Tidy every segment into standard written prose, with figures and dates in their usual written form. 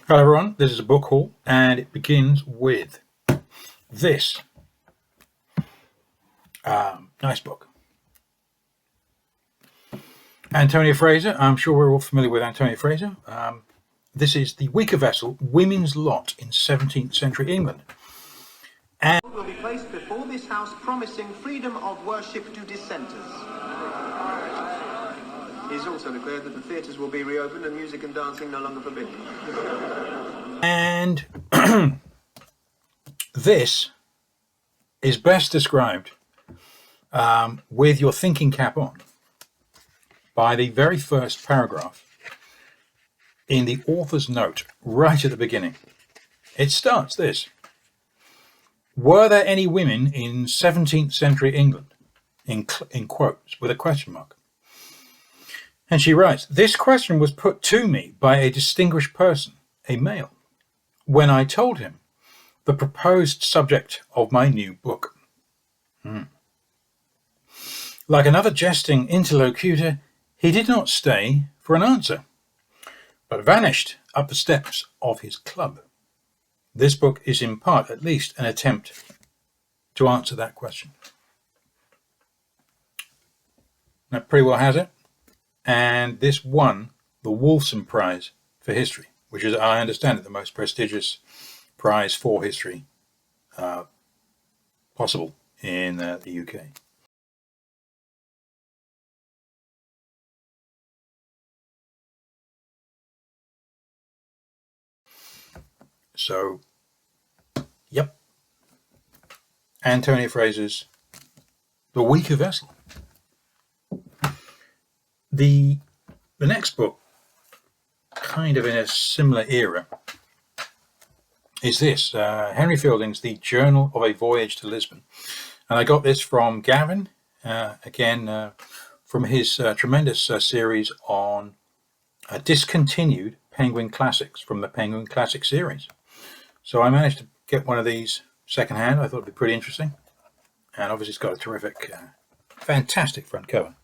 Hello everyone, this is a book haul and it begins with this nice book. Antonia Fraser, I'm sure we're all familiar with Antonia Fraser. This is The Weaker Vessel, Women's Lot in 17th Century England. And will be placed before this house promising freedom of worship to dissenters. He's also declared that the theatres will be reopened and music and dancing no longer forbidden. And this is best described with your thinking cap on by the very first paragraph in the author's note right at the beginning. It starts this: were there any women in 17th century England? In quotes, with a question mark. And she writes, this question was put to me by a distinguished person, a male, when I told him the proposed subject of my new book. Like another jesting interlocutor, he did not stay for an answer, but vanished up the steps of his club. This book is in part, at least, an attempt to answer that question. That pretty well has it. And this won the Wolfson Prize for History, which is, I understand it, the most prestigious prize for history possible in the UK. So, yep, Antonia Fraser's The Weaker Vessel. The next book, kind of in a similar era, is this, Henry Fielding's The Journal of a Voyage to Lisbon. And I got this from Gavin, again, from his tremendous series on discontinued Penguin Classics from the Penguin Classic series. So I managed to get one of these secondhand. I thought it'd be pretty interesting. And obviously it's got a terrific, fantastic front cover.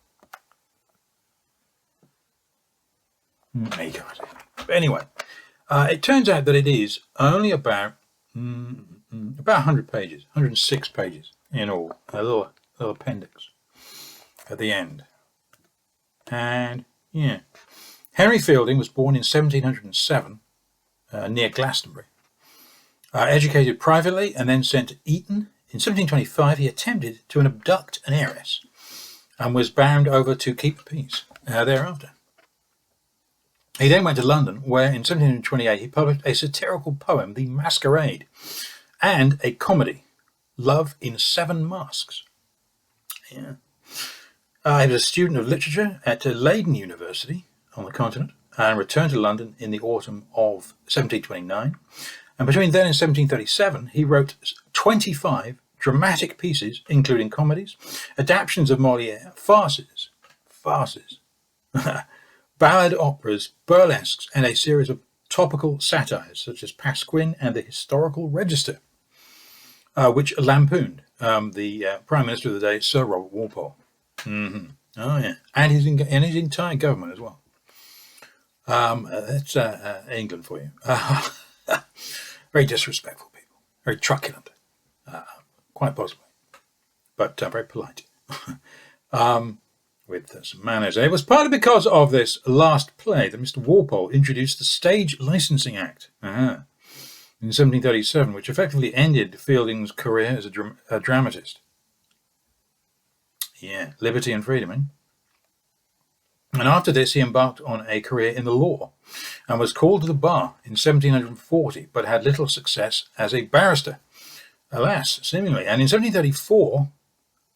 There you go. But anyway, it turns out that it is only about 100 pages, 106 pages in all, a little appendix at the end. And yeah, Henry Fielding was born in 1707 near Glastonbury. Educated privately and then sent to Eton. In 1725, he attempted to abduct an heiress and was bound over to keep the peace thereafter. He then went to London, where in 1728 he published a satirical poem, The Masquerade, and a comedy, Love in Seven Masks. Yeah. He was a student of literature at Leiden University on the continent and returned to London in the autumn of 1729. And between then and 1737, he wrote 25 dramatic pieces, including comedies, adaptations of Moliere, farces, ballad operas, burlesques, and a series of topical satires such as Pasquin and the Historical Register, which lampooned the Prime Minister of the day, Sir Robert Walpole. Oh yeah, and his entire government as well. That's England for you. Very disrespectful people, very truculent, quite possibly, but very polite. With some manners. It was partly because of this last play that Mr. Walpole introduced the Stage Licensing Act in 1737, which effectively ended Fielding's career as a dramatist. Yeah, liberty and freedom. And after this, he embarked on a career in the law and was called to the bar in 1740, but had little success as a barrister, alas, seemingly. And in 1734,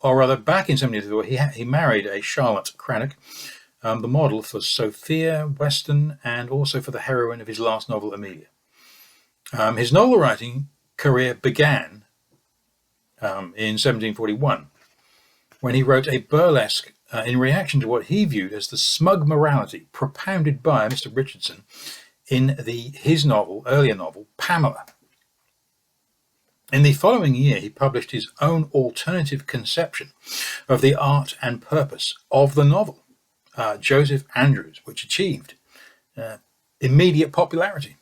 or rather back in 1734, he married a Charlotte Craddock, the model for Sophia Weston and also for the heroine of his last novel, Amelia. His novel writing career began in 1741 when he wrote a burlesque in reaction to what he viewed as the smug morality propounded by Mr. Richardson in his earlier novel, Pamela. In the following year, he published his own alternative conception of the art and purpose of the novel, Joseph Andrews, which achieved immediate popularity.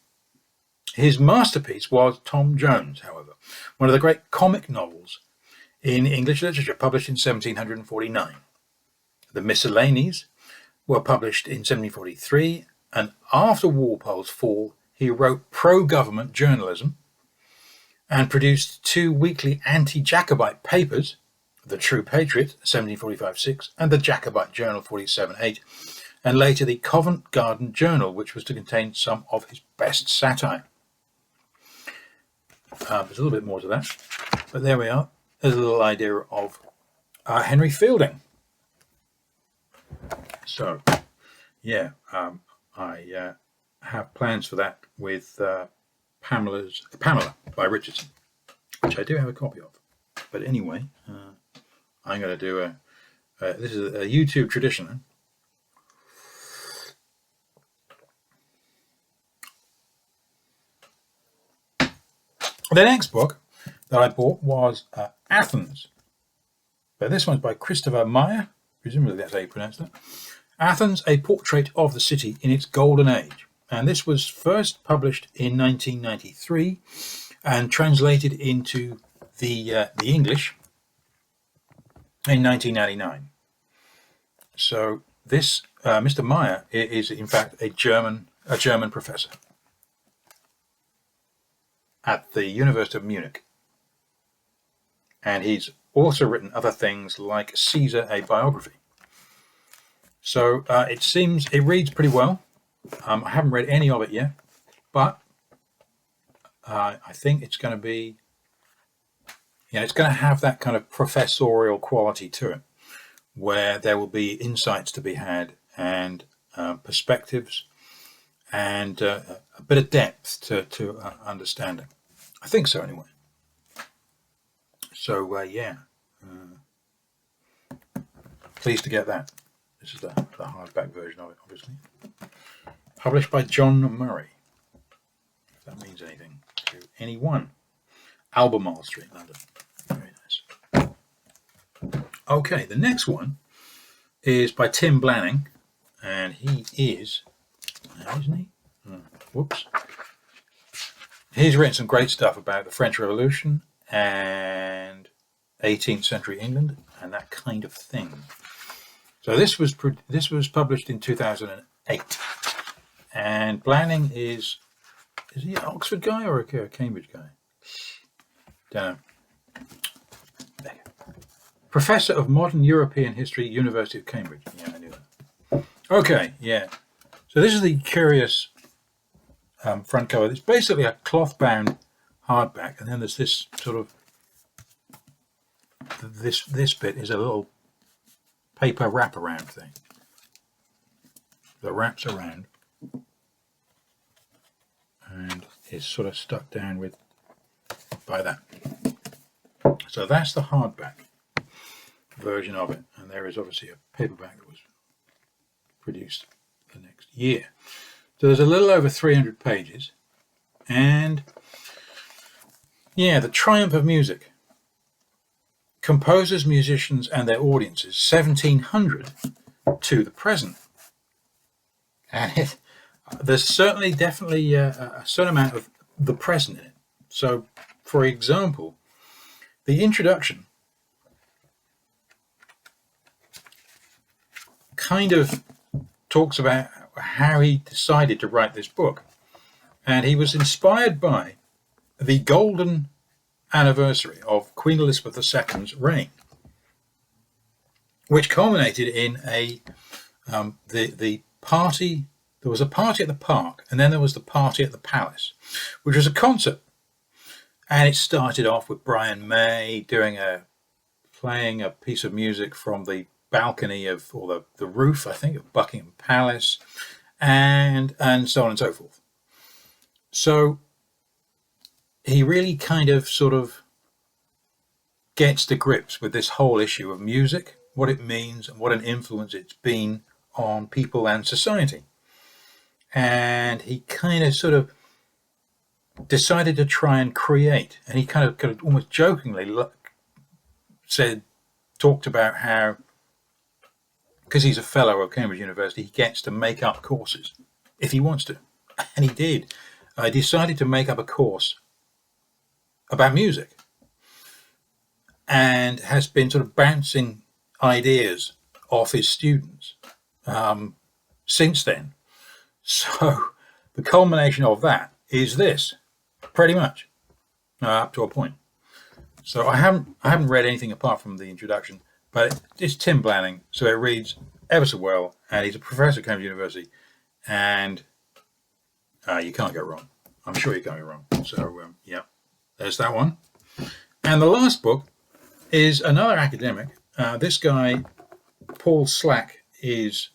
His masterpiece was Tom Jones, however, one of the great comic novels in English literature, published in 1749. The Miscellanies were published in 1743, and after Walpole's fall, he wrote pro-government journalism and produced 2 weekly anti-Jacobite papers, The True Patriot, 1745-6, and the Jacobite Journal, 47-8, and later the Covent Garden Journal, which was to contain some of his best satire. There's a little bit more to that, but there we are. There's a little idea of Henry Fielding. So, yeah, I have plans for that with Pamela by Richardson, which I do have a copy of. But anyway, I'm going to do this is a YouTube tradition. The next book that I bought was Athens, but this one's by Christopher Meyer. Presumably that's how you pronounce that. Athens, a portrait of the city in its golden age. And this was first published in 1993 and translated into the English in 1999. So this Mr. Meyer is in fact a German professor at the University of Munich. And he's also written other things like Caesar, a biography. So it reads pretty well. I haven't read any of it yet, but I think it's going to be, it's going to have that kind of professorial quality to it, where there will be insights to be had and perspectives and a bit of depth to understanding. I think so, anyway. So, pleased to get that. This is the hardback version of it, obviously. Published by John Murray, if that means anything to anyone. Albemarle Street, London. Very nice. Okay, the next one is by Tim Blanning, and he is, isn't he? Whoops. He's written some great stuff about the French Revolution and 18th century England and that kind of thing. So this was published in 2008, and Blanning is he an Oxford guy or a Cambridge guy? Don't know. Professor of Modern European History, University of Cambridge. Yeah, I knew that. Okay, yeah. So this is the curious front cover. It's basically a cloth-bound hardback, and then there's this sort of this bit is a little paper wraparound thing that wraps around and is sort of stuck down with by that. So that's the hardback version of it, and there is obviously a paperback that was produced the next year. So there's a little over 300 pages, and the triumph of music. Composers, musicians, and their audiences, 1700 to the present. And there's definitely a certain amount of the present in it. So, for example, the introduction kind of talks about how he decided to write this book. And he was inspired by the golden anniversary of Queen Elizabeth II's reign, which culminated in the party. There was a party at the park, and then there was the party at the palace, which was a concert. And it started off with Brian May playing a piece of music from the balcony or the roof, I think, of Buckingham Palace, and so on and so forth. So he really kind of sort of gets to grips with this whole issue of music, what it means, and what an influence it's been on people and society. And he kind of sort of decided to try and create, and he kind of almost jokingly talked about how, because he's a fellow of Cambridge University, he gets to make up courses if he wants to, and he did. decided to make up a course about music, and has been sort of bouncing ideas off his students since then. So the culmination of that is this, pretty much, up to a point. So I haven't read anything apart from the introduction, but it's Tim Blanning, so it reads ever so well, and he's a professor at Cambridge University, and you can't go wrong. I'm sure you can't go wrong. So yeah, there's that one. And the last book is another academic. This guy, Paul Slack, is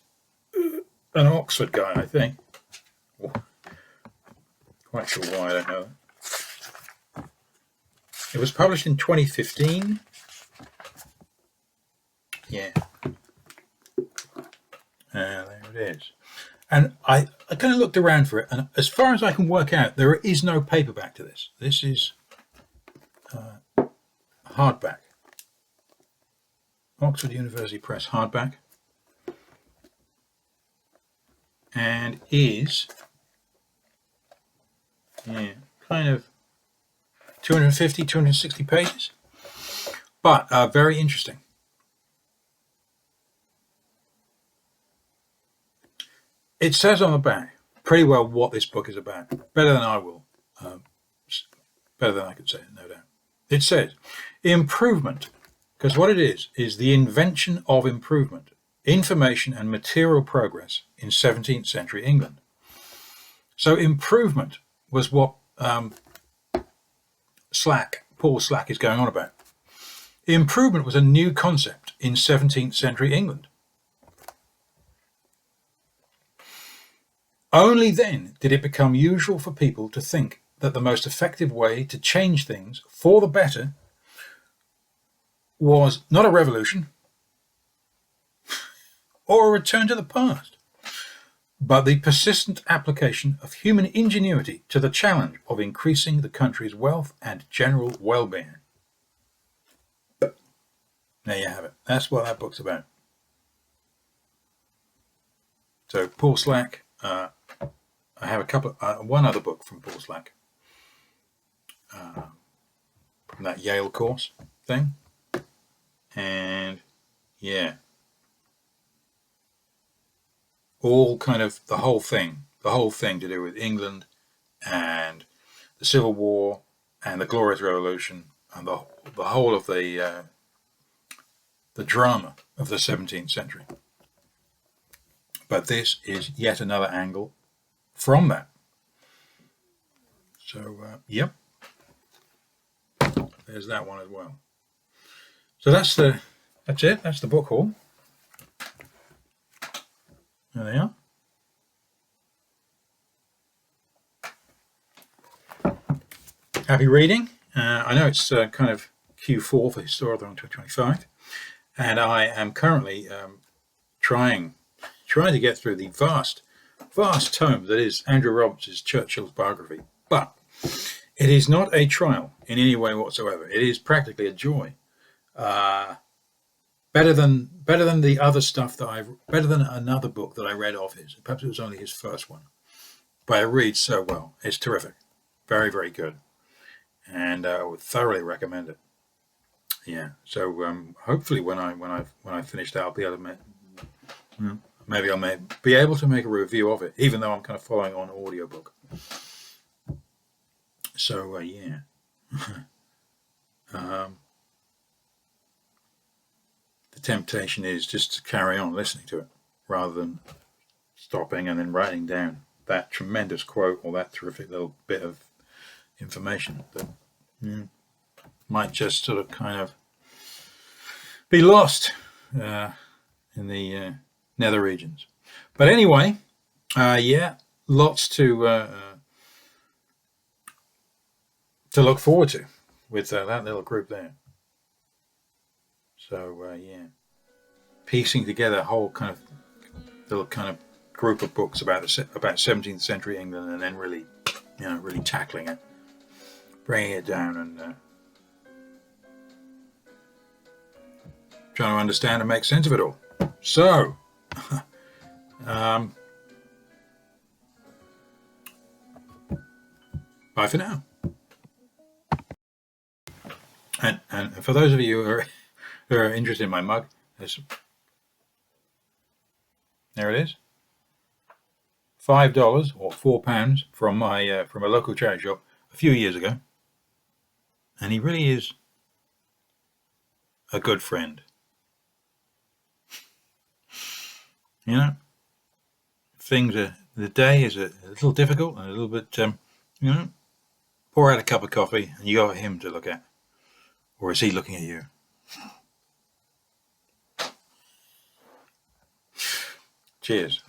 an Oxford guy, I think. Quite sure why, I don't know. It was published in 2015. Yeah. There it is. And I kind of looked around for it, and as far as I can work out, there is no paperback to this. This is hardback. Oxford University Press hardback. And is, kind of 250, 260 pages, but very interesting. It says on the back pretty well what this book is about, better than I will, better than I could say it, no doubt. It says, improvement, because what it is the invention of improvement, information and material progress in 17th century England. So improvement was what Paul Slack is going on about. Improvement was a new concept in 17th century England. Only then did it become usual for people to think that the most effective way to change things for the better was not a revolution or a return to the past, but the persistent application of human ingenuity to the challenge of increasing the country's wealth and general well-being. There you have it. That's what that book's about. So Paul Slack, I have one other book from Paul Slack, from that Yale course thing, and yeah, all kind of the whole thing to do with England and the Civil War and the Glorious Revolution and the whole of the drama of the 17th century. But this is yet another angle from that. So, yep, there's that one as well. So that's it. That's the book haul. There they are. Happy reading. I know it's kind of Q4 for Historical 2025, and I am currently trying to get through the vast tome that is Andrew Roberts' Churchill's biography. But it is not a trial in any way whatsoever. It is practically a joy. Better than the other stuff better than another book that I read of his. Perhaps it was only his first one, but it reads so well. It's terrific, very, very good, and I would thoroughly recommend it. Yeah. So hopefully when I finish that, I'll be able to maybe I'll be able to make a review of it, even though I'm kind of following on audiobook. So yeah. The temptation is just to carry on listening to it rather than stopping and then writing down that tremendous quote or that terrific little bit of information that might just sort of kind of be lost in the nether regions. But anyway, yeah, lots to look forward to with that little group there. So yeah, piecing together a whole kind of little kind of group of books about 17th century England, and then really tackling it, bringing it down, and trying to understand and make sense of it all. So, Bye for now. And for those of you who are interested in my mug, there it is. $5 or £4 from a local charity shop a few years ago, and he really is a good friend. You know, the day is a little difficult and a little bit, pour out a cup of coffee and you got him to look at, or is he looking at you? Cheers.